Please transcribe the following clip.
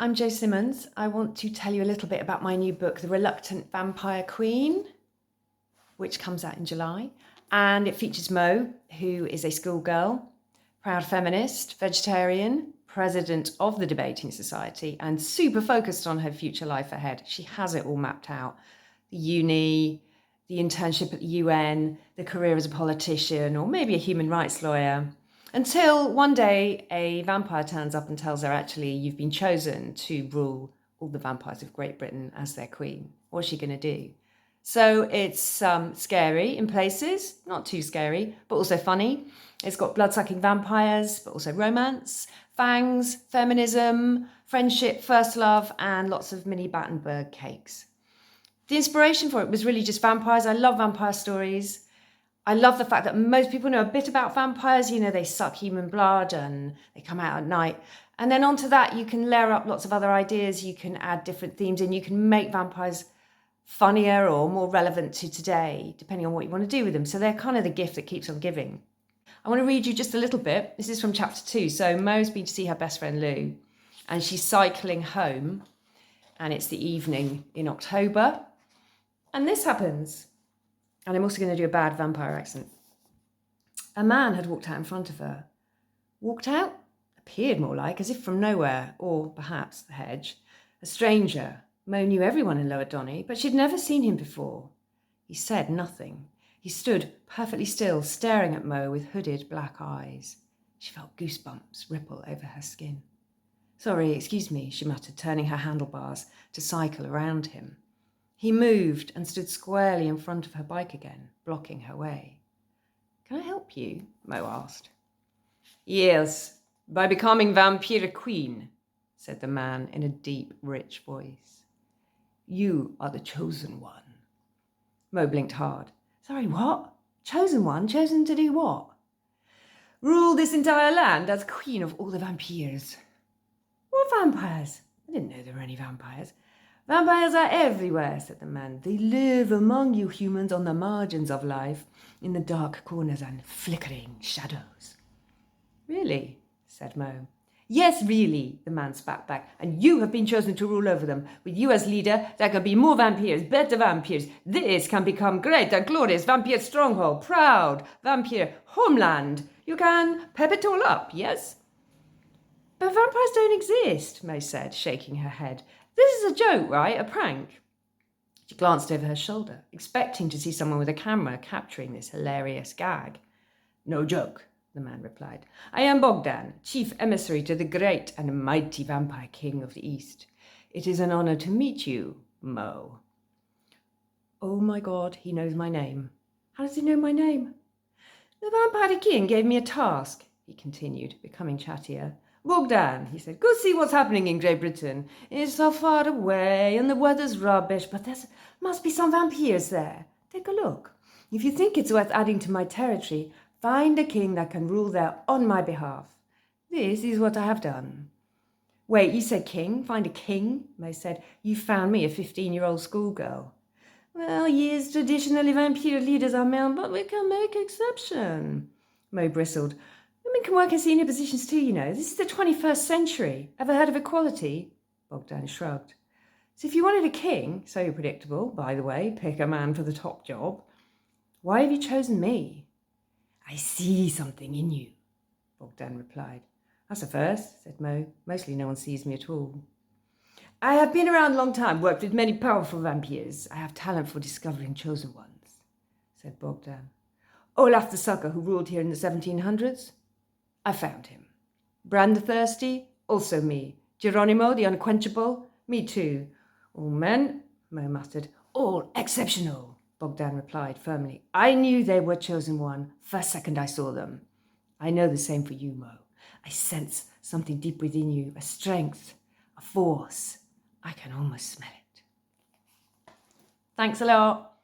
I'm Jo Simmons. I want to tell you a little bit about my new book, The Reluctant Vampire Queen, which comes out in July. And it features Mo, who is a schoolgirl, proud feminist, vegetarian, president of the Debating Society, and super focused on her future life ahead. She has it all mapped out. The uni, the internship at the UN, the career as a politician, or maybe a human rights lawyer. Until one day a vampire turns up and tells her, actually, you've been chosen to rule all the vampires of Great Britain as their queen. What's she going to do? So it's scary in places, not too scary, but also funny. It's got blood-sucking vampires, but also romance, fangs, feminism, friendship, first love, and lots of mini Battenberg cakes. The inspiration for it was really just vampires. I love vampire stories. I love the fact that most people know a bit about vampires. You know, they suck human blood and they come out at night. And then onto that, you can layer up lots of other ideas. You can add different themes and you can make vampires funnier or more relevant to today, depending on what you want to do with them. So they're kind of the gift that keeps on giving. I want to read you just a little bit. This is from chapter 2. So Mo's been to see her best friend Lou and she's cycling home and it's the evening in October. And this happens. And I'm also going to do a bad vampire accent. A man had walked out in front of her. Walked out? Appeared more like, as if from nowhere, or perhaps the hedge. A stranger. Mo knew everyone in Lower Donny, but she'd never seen him before. He said nothing. He stood perfectly still, staring at Mo with hooded black eyes. She felt goosebumps ripple over her skin. Sorry, excuse me, she muttered, turning her handlebars to cycle around him. He moved and stood squarely in front of her bike again, blocking her way. Can I help you? Mo asked. Yes, by becoming vampire queen, said the man in a deep, rich voice. You are the chosen one. Mo blinked hard. Sorry, what? Chosen one? Chosen to do what? Rule this entire land as queen of all the vampires. What vampires? I didn't know there were any vampires. Vampires are everywhere, said the man. They live among you humans on the margins of life, in the dark corners and flickering shadows. Really? Said Mo. Yes, really, the man spat back. And you have been chosen to rule over them. With you as leader, there can be more vampires, better vampires. This can become great and glorious vampire stronghold, proud vampire homeland. You can pep it all up, yes? But vampires don't exist, Mo said, shaking her head. This is a joke, right? A prank. She glanced over her shoulder, expecting to see someone with a camera capturing this hilarious gag. No joke, the man replied. I am Bogdan, chief emissary to the great and mighty vampire king of the East. It is an honor to meet you, Mo. Oh my God, he knows my name. How does he know my name? The vampire king gave me a task, he continued, becoming chattier. Bogdan, he said, go see what's happening in Great Britain. It's so far away and the weather's rubbish, but there must be some vampires there. Take a look. If you think it's worth adding to my territory, find a king that can rule there on my behalf. This is what I have done. Wait, you said king? Find a king? Mo said. You found me, a 15-year-old schoolgirl. Well, yes, traditionally vampire leaders are men, but we can make exception. Mo bristled. Women can work in senior positions too, you know. This is the 21st century. Ever heard of equality? Bogdan shrugged. So if you wanted a king, so predictable, by the way, pick a man for the top job. Why have you chosen me? I see something in you, Bogdan replied. That's a first, said Mo. Mostly no one sees me at all. I have been around a long time, worked with many powerful vampires. I have talent for discovering chosen ones, said Bogdan. Olaf the Sucker, who ruled here in the 1700s? I found him. Bran the Thirsty? Also me. Geronimo the Unquenchable? Me too. All men, Mo muttered. All exceptional, Bogdan replied firmly. I knew they were chosen one, first second I saw them. I know the same for you, Mo. I sense something deep within you, a strength, a force. I can almost smell it. Thanks a lot.